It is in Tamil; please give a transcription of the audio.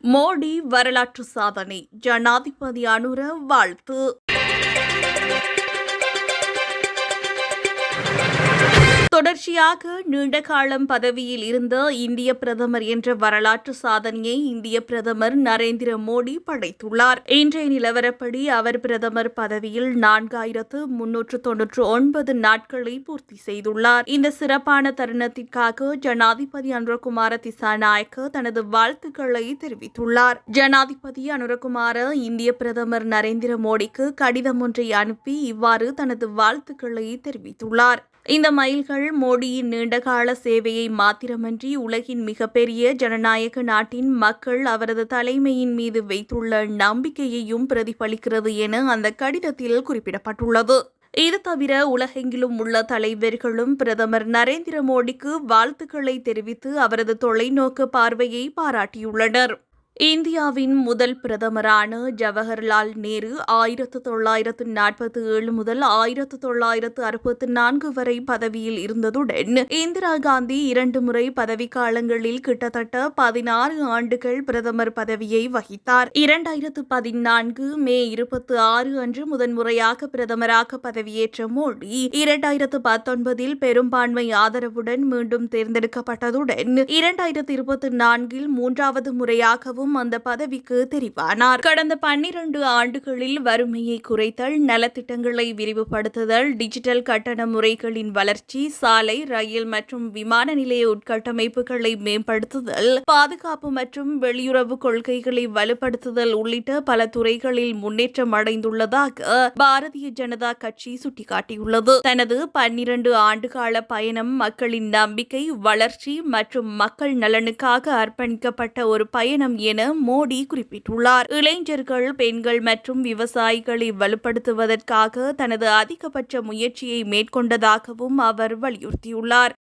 மோடி வரலாற்று சாதனை, ஜனாதிபதி அனுர வாழ்த்து. தொடர்ச்சியாக நீண்ட காலம் பதவியில் இருந்த இந்திய பிரதமர் என்ற வரலாற்று சாதனையை இந்திய பிரதமர் நரேந்திர மோடி படைத்துள்ளார். இன்றைய நிலவரப்படி அவர் பிரதமர் பதவியில் 4399 நாட்களை பூர்த்தி செய்துள்ளார். இந்த சிறப்பான தருணத்திற்காக ஜனாதிபதி அனுரகுமார திசாநாயக்க தனது வாழ்த்துக்களை தெரிவித்துள்ளார். ஜனாதிபதி அனுரகுமார இந்திய பிரதமர் நரேந்திர மோடிக்கு கடிதம் ஒன்றை அனுப்பி இவ்வாறு தனது வாழ்த்துக்களை தெரிவித்துள்ளார். இந்த மைல்கள் மோடியின் நீண்டகால சேவையை மாத்திரமன்றி உலகின் மிகப்பெரிய ஜனநாயக நாட்டின் மக்கள் அவரது தலைமையின் மீது வைத்துள்ள நம்பிக்கையையும் பிரதிபலிக்கிறது என அந்த கடிதத்தில் குறிப்பிடப்பட்டுள்ளது. இது தவிர உலகெங்கிலும் உள்ள தலைவர்களும் பிரதமர் நரேந்திர மோடிக்கு வாழ்த்துக்களை தெரிவித்து அவரது தொலைநோக்கு பார்வையை பாராட்டியுள்ளனர். இந்தியாவின் முதல் பிரதமரான ஜவஹர்லால் நேரு 1947 முதல் 1964 வரை பதவியில் இருந்ததுடன் இந்திரா காந்தி 2 முறை பதவிக்காலங்களில் கிட்டத்தட்ட 16 ஆண்டுகள் பிரதமர் பதவியை வகித்தார். 2014 மே 26 அன்று முதன்முறையாக பிரதமராக பதவியேற்ற மோடி 2019 பெரும்பான்மை ஆதரவுடன் மீண்டும் தேர்ந்தெடுக்கப்பட்டதுடன் 2024 மூன்றாவது முறையாகவும் அந்த பதவிக்கு தெரிவானார். கடந்த 12 ஆண்டுகளில் வறுமையை குறைத்தல், நலத்திட்டங்களை விரிவுபடுத்துதல், டிஜிட்டல் கட்டண முறைகளின் வளர்ச்சி, சாலை, ரயில் மற்றும் விமான நிலைய உட்கட்டமைப்புகளை மேம்படுத்துதல், பாதுகாப்பு மற்றும் வெளியுறவு கொள்கைகளை வலுப்படுத்துதல் உள்ளிட்ட பல துறைகளில் முன்னேற்றம் அடைந்துள்ளதாக பாரதிய ஜனதா கட்சி சுட்டிக்காட்டியுள்ளது. தனது 12 ஆண்டுகால பயணம் மக்களின் நம்பிக்கை, வளர்ச்சி மற்றும் மக்கள் நலனுக்காக அர்ப்பணிக்கப்பட்ட ஒரு பயணம் என மோடி குறிப்பிட்டுள்ளார். இளைஞர்கள், பெண்கள் மற்றும் விவசாயிகளை வலுப்படுத்துவதற்காக தனது அதிகபட்ச முயற்சியை மேற்கொண்டதாகவும் அவர் வலியுறுத்தியுள்ளார்.